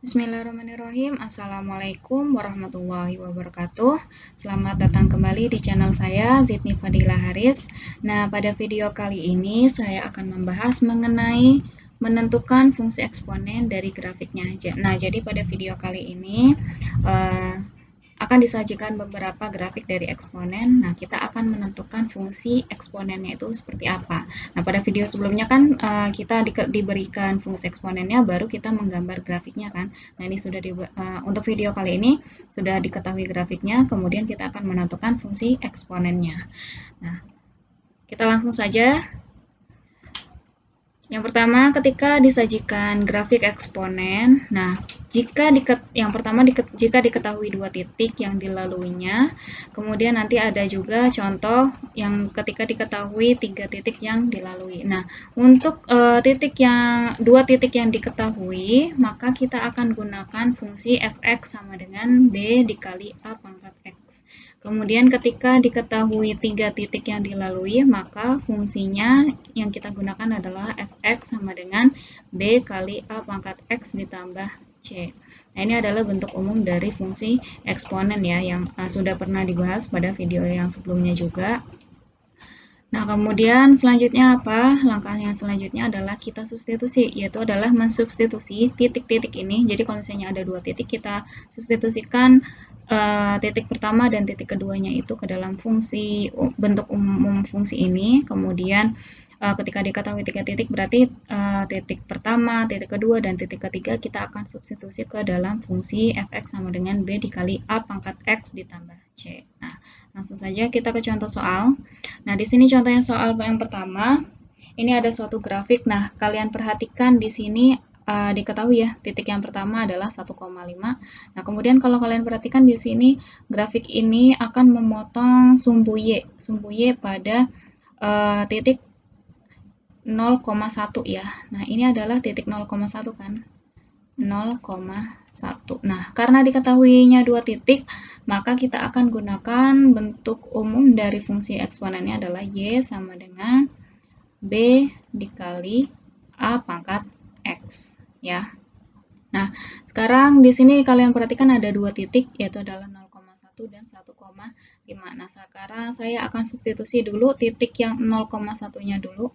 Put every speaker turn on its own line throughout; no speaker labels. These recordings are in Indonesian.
Bismillahirrahmanirrahim. Assalamualaikum warahmatullahi wabarakatuh. Selamat datang kembali di channel saya, Zidni Fadila Haris. Nah, pada video kali ini saya akan membahas mengenai menentukan fungsi eksponen dari grafiknya. Nah, jadi pada video kali ini akan disajikan beberapa grafik dari eksponen. Nah, kita akan menentukan fungsi eksponennya itu seperti apa. Nah, pada video sebelumnya kan kita diberikan fungsi eksponennya, baru kita menggambar grafiknya kan. Nah, ini sudah untuk video kali ini sudah diketahui grafiknya, kemudian kita akan menentukan fungsi eksponennya. Nah, kita langsung saja. Yang pertama, ketika disajikan grafik eksponen, nah jika diketahui dua titik yang dilaluinya, kemudian nanti ada juga contoh yang ketika diketahui tiga titik yang dilalui. Nah, untuk dua titik yang diketahui, maka kita akan gunakan fungsi fx sama dengan b dikali a pangkat x. Kemudian ketika diketahui tiga titik yang dilalui, maka fungsinya yang kita gunakan adalah fx sama dengan b kali a pangkat x ditambah c. Nah, ini adalah bentuk umum dari fungsi eksponen ya, yang sudah pernah dibahas pada video yang sebelumnya juga. Nah, kemudian selanjutnya apa? Langkah yang selanjutnya adalah kita substitusi, yaitu adalah mensubstitusi titik-titik ini. Jadi kalau misalnya ada dua titik, kita substitusikan titik pertama dan titik keduanya itu ke dalam fungsi bentuk umum fungsi ini. Kemudian ketika diketahui tiga titik, berarti titik pertama, titik kedua, dan titik ketiga kita akan substitusi ke dalam fungsi fx sama dengan b dikali a pangkat x ditambah c. Nah, langsung saja kita ke contoh soal. Nah, di sini contohnya soal yang pertama. Ini ada suatu grafik. Nah, kalian perhatikan di sini diketahui ya, titik yang pertama adalah 1,5. Nah, kemudian kalau kalian perhatikan di sini, grafik ini akan memotong sumbu Y. Sumbu Y pada titik 0,1 ya. Nah, ini adalah titik 0,1 kan. 0,1. Nah, karena diketahuinya dua titik, maka kita akan gunakan bentuk umum dari fungsi eksponennya adalah Y sama dengan B dikali A pangkat X ya. Nah, sekarang di sini kalian perhatikan ada dua titik, yaitu adalah 0,1 dan 1,5. Nah, sekarang saya akan substitusi dulu titik yang 0,1-nya dulu.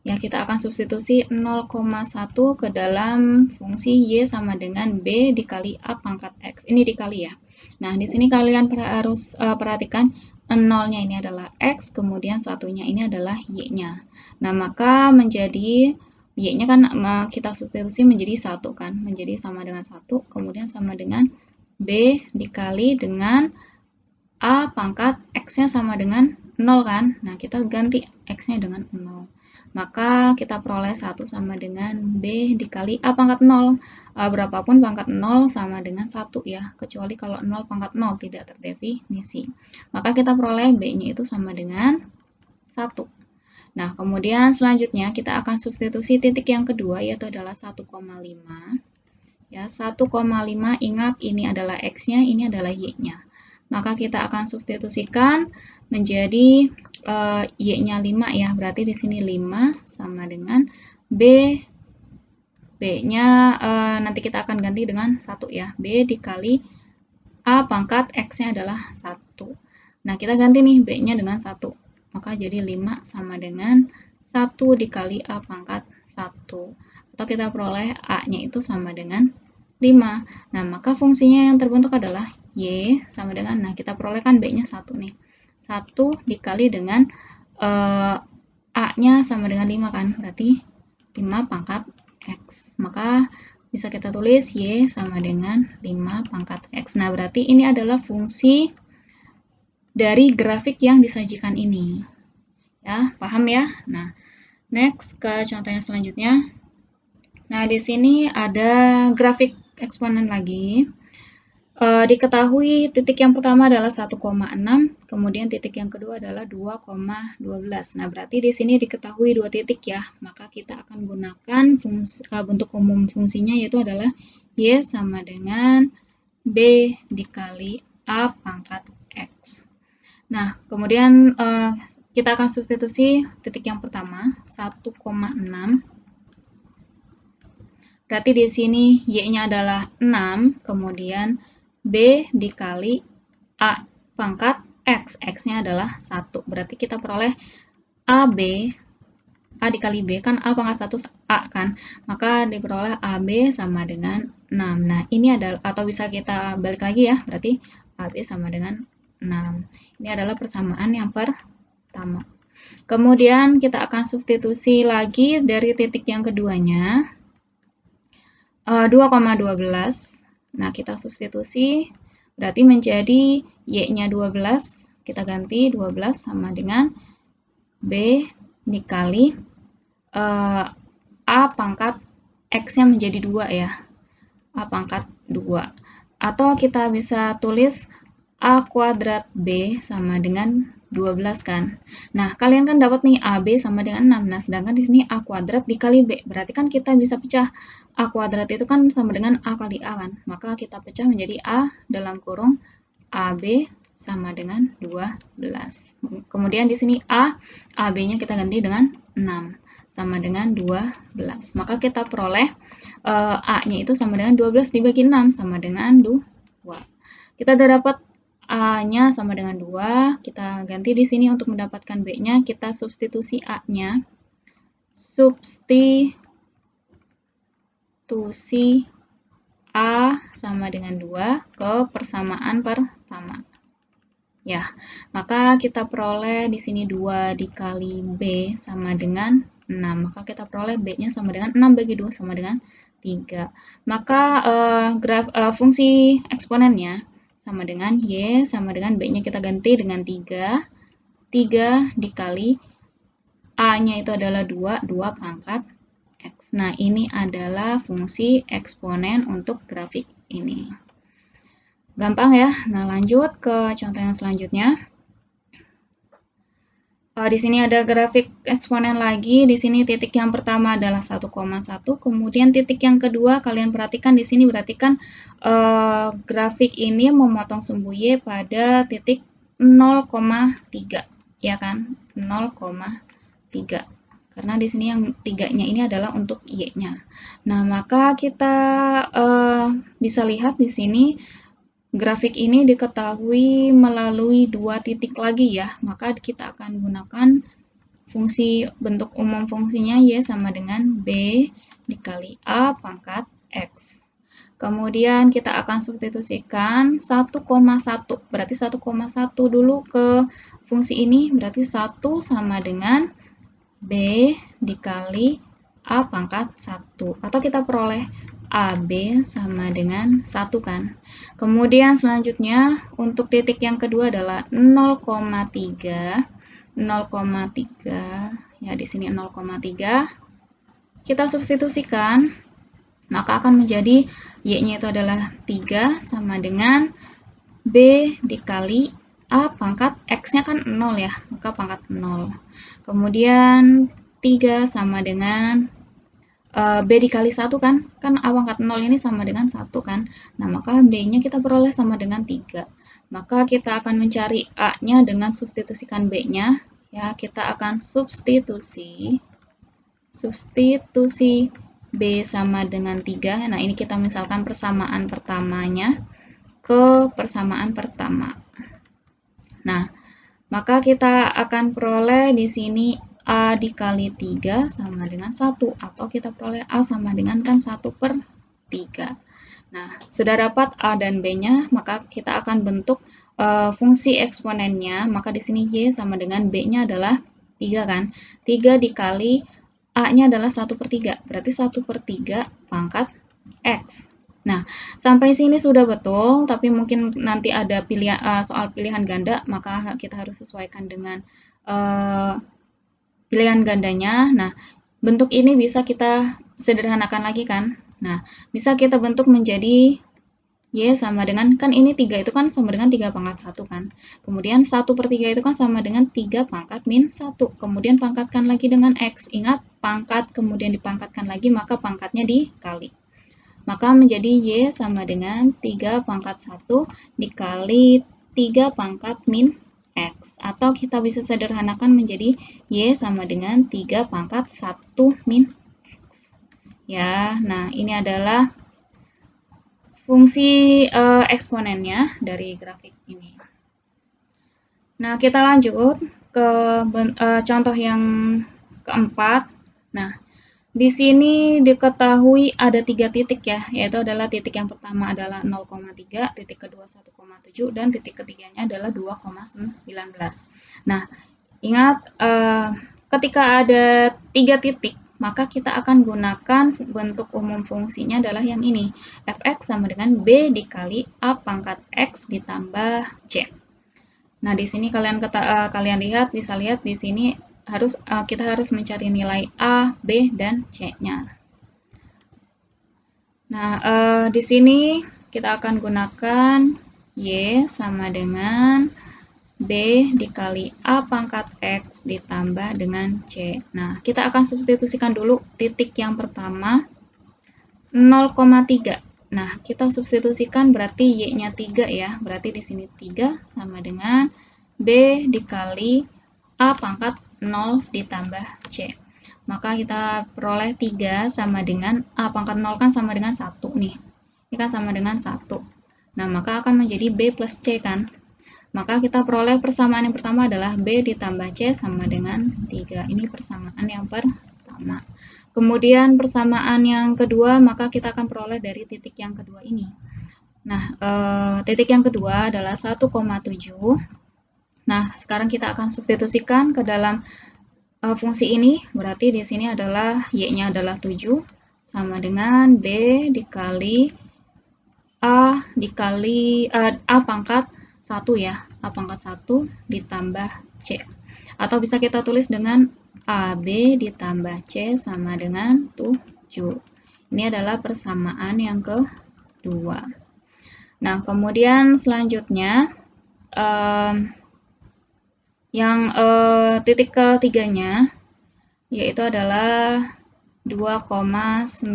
Ya, kita akan substitusi 0,1 ke dalam fungsi Y sama dengan B dikali A pangkat X. Ini dikali ya. Nah, di sini kalian harus perhatikan 0-nya ini adalah X, kemudian 1-nya ini adalah Y-nya. Nah, maka menjadi Y-nya kan kita substitusi menjadi 1 kan. Menjadi sama dengan 1, kemudian sama dengan B dikali dengan A pangkat X-nya sama dengan 0 kan. Nah, kita ganti X-nya dengan 0. Maka kita peroleh 1 sama dengan B dikali A pangkat 0. Berapapun pangkat 0 sama dengan 1 ya, kecuali kalau 0 pangkat 0 tidak terdefinisi. Maka kita peroleh B-nya itu sama dengan 1. Nah, kemudian selanjutnya kita akan substitusi titik yang kedua, yaitu adalah 1,5. Ya, 1,5 ingat ini adalah X-nya, ini adalah Y-nya. Maka kita akan substitusikan menjadi Y-nya 5 ya. Berarti di sini 5 sama dengan B-nya nanti kita akan ganti dengan 1 ya. B dikali A pangkat X-nya adalah 1. Nah, kita ganti nih B-nya dengan 1. Maka jadi 5 sama dengan 1 dikali A pangkat 1. Atau kita peroleh A-nya itu sama dengan 5. Nah, maka fungsinya yang terbentuk adalah Y sama dengan, nah kita perolehkan B-nya 1 nih. 1 dikali dengan A-nya sama dengan 5 kan, berarti 5 pangkat X. Maka bisa kita tulis Y sama dengan 5 pangkat X. Nah, berarti ini adalah fungsi dari grafik yang disajikan ini. Ya, paham ya? Nah, next ke contoh yang selanjutnya. Nah, di sini ada grafik eksponen lagi. Diketahui titik yang pertama adalah 1,6, kemudian titik yang kedua adalah 2,12. Nah, berarti di sini diketahui dua titik ya, maka kita akan gunakan bentuk umum fungsinya, yaitu adalah Y sama dengan B dikali A pangkat X. Nah, kemudian kita akan substitusi titik yang pertama, 1,6. Berarti di sini Y-nya adalah 6, kemudian B dikali A pangkat X. X-nya adalah 1. Berarti kita peroleh AB, A dikali B, kan A pangkat 1 A kan. Maka diperoleh AB sama dengan 6. Nah, ini adalah, atau bisa kita balik lagi ya, berarti AB sama dengan 6. Ini adalah persamaan yang pertama. Kemudian kita akan substitusi lagi dari titik yang keduanya. 2,12. Nah, kita substitusi, berarti menjadi Y-nya 12. Kita ganti 12 sama dengan B dikali A pangkat X-nya menjadi 2 ya. A pangkat 2. Atau kita bisa tulis A kuadrat B sama dengan 12 kan. Nah, kalian kan dapat nih AB sama dengan 6. Nah, sedangkan di sini A kuadrat dikali B. Berarti kan kita bisa pecah A kuadrat itu kan sama dengan A kali A kan. Maka kita pecah menjadi A dalam kurung AB sama dengan 12. Kemudian di sini AB-nya kita ganti dengan 6 sama dengan 12. Maka kita peroleh A-nya itu sama dengan 12 dibagi 6 sama dengan 2. Kita udah dapat A-nya sama dengan 2. Kita ganti di sini untuk mendapatkan B-nya, kita substitusi A-nya. Substitusi A sama dengan 2 ke persamaan pertama. Ya, maka kita peroleh di sini 2 dikali B sama dengan 6. Maka kita peroleh B-nya sama dengan 6 bagi 2 sama dengan 3. Maka fungsi eksponennya sama dengan Y sama dengan B-nya kita ganti dengan 3. 3 dikali A-nya itu adalah 2, 2 pangkat X. Nah, ini adalah fungsi eksponen untuk grafik ini. Gampang ya. Nah, lanjut ke contoh yang selanjutnya. Di sini ada grafik eksponen lagi. Di sini titik yang pertama adalah 1,1. Kemudian titik yang kedua, kalian perhatikan di sini berarti kan grafik ini memotong sumbu Y pada titik 0,3, ya kan? 0,3. Karena di sini yang 3-nya ini adalah untuk Y-nya. Nah, maka kita bisa lihat di sini grafik ini diketahui melalui 2 titik lagi ya, maka kita akan gunakan fungsi bentuk umum fungsinya Y sama dengan B dikali A pangkat X. Kemudian kita akan substitusikan 1,1, berarti 1,1 dulu ke fungsi ini, berarti 1 sama dengan B dikali A pangkat 1. Atau kita peroleh AB sama dengan 1 kan. Kemudian selanjutnya untuk titik yang kedua adalah 0,3. 0,3 ya, di sini 0,3. Kita substitusikan, maka akan menjadi Y-nya itu adalah 3 sama dengan B dikali A pangkat X-nya kan 0 ya, maka pangkat 0. Kemudian 3 sama dengan B dikali 1 kan, A pangkat 0 ini sama dengan 1 kan. Nah, maka B-nya kita peroleh sama dengan 3. Maka kita akan mencari A-nya dengan substitusikan B-nya. Ya, kita akan substitusi B sama dengan 3. Nah, ini kita misalkan persamaan pertamanya ke persamaan pertama. Nah, maka kita akan peroleh di sini A dikali 3 sama dengan 1, atau kita peroleh A sama dengan kan 1/3. Nah, sudah dapat A dan B-nya, maka kita akan bentuk fungsi eksponennya, maka di sini Y sama dengan B-nya adalah 3 kan. 3 dikali A-nya adalah 1/3, berarti 1/3 pangkat X. Nah, sampai sini sudah betul, tapi mungkin nanti ada soal pilihan ganda, maka kita harus sesuaikan dengan pilihan gandanya. Nah, bentuk ini bisa kita sederhanakan lagi kan. Nah, bisa kita bentuk menjadi Y sama dengan, kan ini 3 itu kan sama dengan 3 pangkat 1 kan. Kemudian 1/3 itu kan sama dengan 3 pangkat min 1. Kemudian pangkatkan lagi dengan X. Ingat, pangkat kemudian dipangkatkan lagi, maka pangkatnya dikali. Maka menjadi Y sama dengan 3 pangkat 1 dikali 3 pangkat min X. Atau kita bisa sederhanakan menjadi Y sama dengan 3 pangkat 1 min X. ya. Nah, ini adalah fungsi eksponennya dari grafik ini. Nah, kita lanjut ke contoh yang keempat. Nah, di sini diketahui ada 3 titik ya, yaitu adalah titik yang pertama adalah 0,3, titik kedua 1,7, dan titik ketiganya adalah 2,19. Nah, ingat ketika ada 3 titik, maka kita akan gunakan bentuk umum fungsinya adalah yang ini. Fx sama dengan B dikali A pangkat X ditambah C. Nah, di sini kalian lihat, bisa lihat di sini kita harus mencari nilai A, B, dan C-nya. Nah, di sini kita akan gunakan Y sama dengan B dikali A pangkat X ditambah dengan C. Nah, kita akan substitusikan dulu titik yang pertama 0,3. Nah, kita substitusikan berarti Y-nya 3 ya. Berarti di sini 3 sama dengan B dikali A pangkat 0 ditambah C. Maka kita peroleh 3 sama dengan A pangkat 0 kan sama dengan 1 nih. Ini kan sama dengan 1. Nah, maka akan menjadi B plus C kan. Maka kita peroleh persamaan yang pertama adalah B ditambah C sama dengan 3. Ini persamaan yang pertama. Kemudian persamaan yang kedua, maka kita akan peroleh dari titik yang kedua ini. Nah, titik yang kedua adalah 1,7. Nah, sekarang kita akan substitusikan ke dalam fungsi ini. Berarti di sini adalah Y-nya adalah 7 sama dengan B dikali A dikali A pangkat 1 ya. A pangkat 1 ditambah C. Atau bisa kita tulis dengan AB ditambah C sama dengan 7. Ini adalah persamaan yang kedua. Nah, kemudian selanjutnya yang titik ketiganya yaitu adalah 2,19.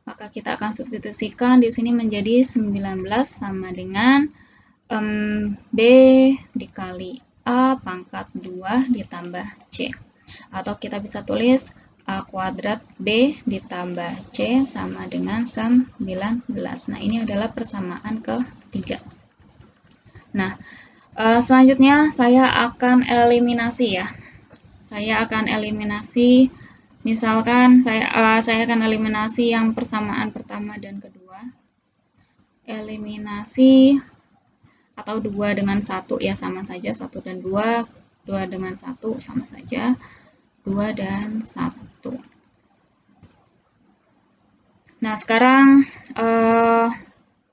Maka kita akan substitusikan di sini menjadi 19 sama dengan B dikali A pangkat 2 ditambah C. Atau kita bisa tulis A kuadrat B ditambah C sama dengan 19. Nah, ini adalah persamaan ketiga. Nah, selanjutnya saya akan eliminasi ya. Saya akan eliminasi, misalkan saya akan eliminasi yang persamaan pertama dan kedua. Eliminasi atau 2 dengan 1 ya sama saja, 1 dan 2, 2 dengan 1 sama saja, 2 dan 1. Nah, sekarang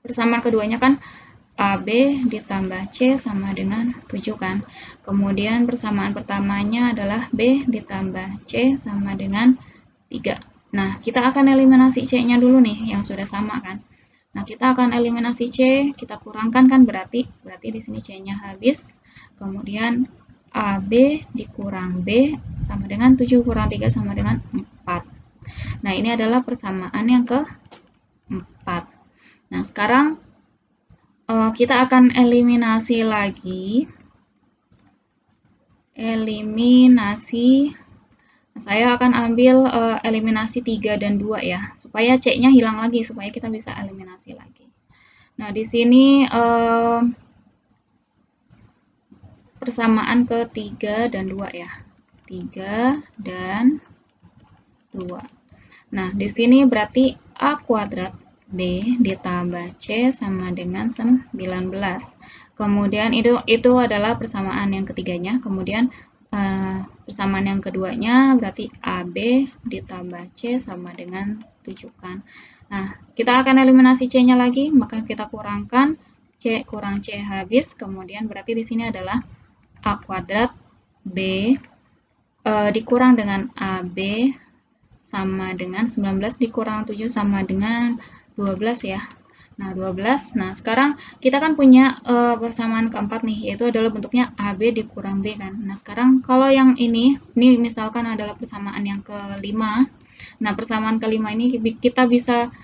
persamaan keduanya kan AB ditambah C sama dengan 7 kan. Kemudian persamaan pertamanya adalah B ditambah C sama dengan 3. Nah, kita akan eliminasi C-nya dulu nih yang sudah sama kan. Nah, kita akan eliminasi C, kita kurangkan kan berarti di sini C-nya habis. Kemudian AB dikurang B sama dengan 7 kurang 3 sama dengan 4. Nah, ini adalah persamaan yang keempat. Nah, sekarang kita akan eliminasi lagi. Eliminasi. Saya akan ambil eliminasi 3 dan 2 ya, supaya C-nya hilang lagi, supaya kita bisa eliminasi lagi. Nah, di sini persamaan ke 3 dan 2 ya. 3 dan 2. Nah, di sini berarti A kuadrat B ditambah C sama dengan 19. Kemudian itu adalah persamaan yang ketiganya. Kemudian persamaan yang keduanya berarti AB ditambah C sama dengan 7 kan. Nah, kita akan eliminasi C-nya lagi, maka kita kurangkan C kurang C habis. Kemudian berarti di sini adalah A kuadrat B dikurang dengan AB sama dengan 19 dikurang 7 sama dengan 12 ya. Nah, 12. Nah, sekarang kita kan punya persamaan keempat nih, yaitu adalah bentuknya AB dikurang B kan. Nah, sekarang kalau yang ini misalkan adalah persamaan yang kelima. Nah, persamaan kelima ini kita bisa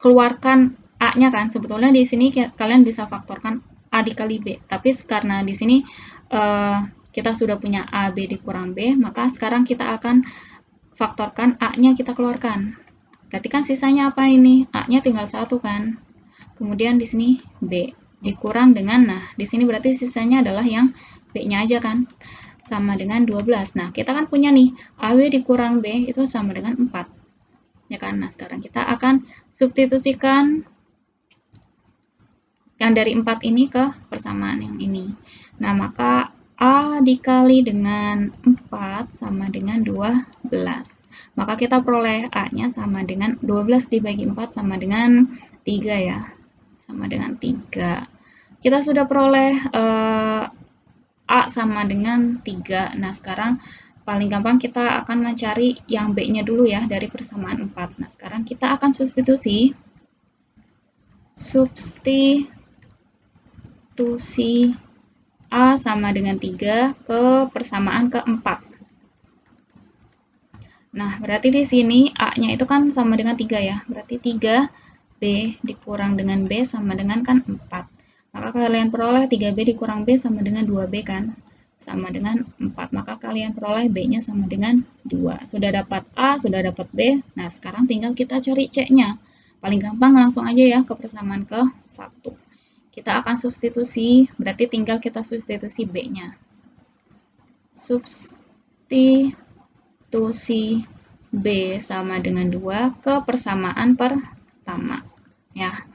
keluarkan A-nya kan. Sebetulnya di sini kalian bisa faktorkan A dikali B. Tapi karena di sini kita sudah punya AB dikurang B, maka sekarang kita akan faktorkan, A-nya kita keluarkan. Berarti kan sisanya apa ini? A-nya tinggal 1 kan. Kemudian di sini B dikurang dengan, nah di sini berarti sisanya adalah yang B-nya aja kan. Sama dengan 12. Nah, kita kan punya nih, AW dikurang B itu sama dengan 4. Ya kan? Nah, sekarang kita akan substitusikan yang dari 4 ini ke persamaan yang ini. Nah, maka A dikali dengan 4 sama dengan 12. Maka kita peroleh A-nya sama dengan 12 dibagi 4 sama dengan 3 ya. Sama dengan 3. Kita sudah peroleh A sama dengan 3. Nah, sekarang paling gampang kita akan mencari yang B-nya dulu ya dari persamaan 4. Nah, sekarang kita akan substitusi A sama dengan 3 ke persamaan ke-4. Nah, berarti di sini A-nya itu kan sama dengan 3 ya. Berarti 3B dikurang dengan B sama dengan kan 4. Maka kalian peroleh 3B dikurang B sama dengan 2B kan. Sama dengan 4. Maka kalian peroleh B-nya sama dengan 2. Sudah dapat A, sudah dapat B. Nah, sekarang tinggal kita cari C-nya. Paling gampang langsung aja ya ke persamaan ke-1. Kita akan substitusi, berarti tinggal kita substitusi B-nya. Substitusi B sama dengan 2 ke persamaan pertama. Ya.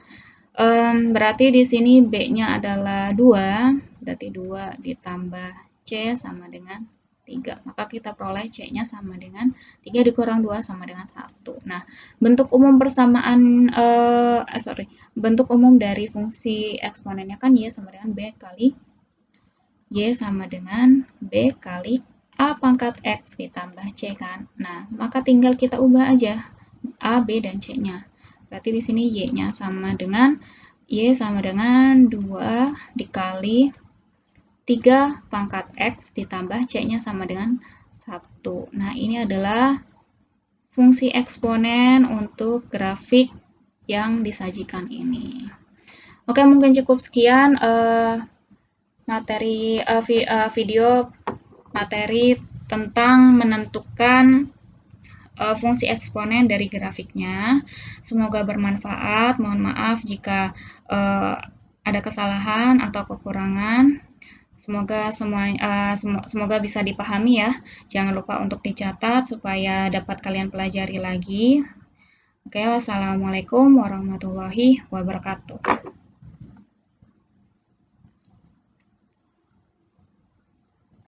Berarti di sini B-nya adalah 2, berarti 2 ditambah C sama dengan 3. Maka kita peroleh C-nya sama dengan 3 dikurang 2 sama dengan 1. Nah, bentuk umum persamaan bentuk umum dari fungsi eksponennya kan Y sama dengan B kali Y sama dengan B kali A pangkat X ditambah C kan. Nah, maka tinggal kita ubah aja A, B, dan C-nya. Berarti di sini Y-nya sama dengan Y sama dengan 2 dikali 3 pangkat X ditambah C-nya sama dengan 1. Nah, ini adalah fungsi eksponen untuk grafik yang disajikan ini. Oke, mungkin cukup sekian video materi tentang menentukan fungsi eksponen dari grafiknya. Semoga bermanfaat. Mohon maaf jika ada kesalahan atau kekurangan. Semoga bisa dipahami ya. Jangan lupa untuk dicatat supaya dapat kalian pelajari lagi. Oke, wassalamualaikum warahmatullahi wabarakatuh.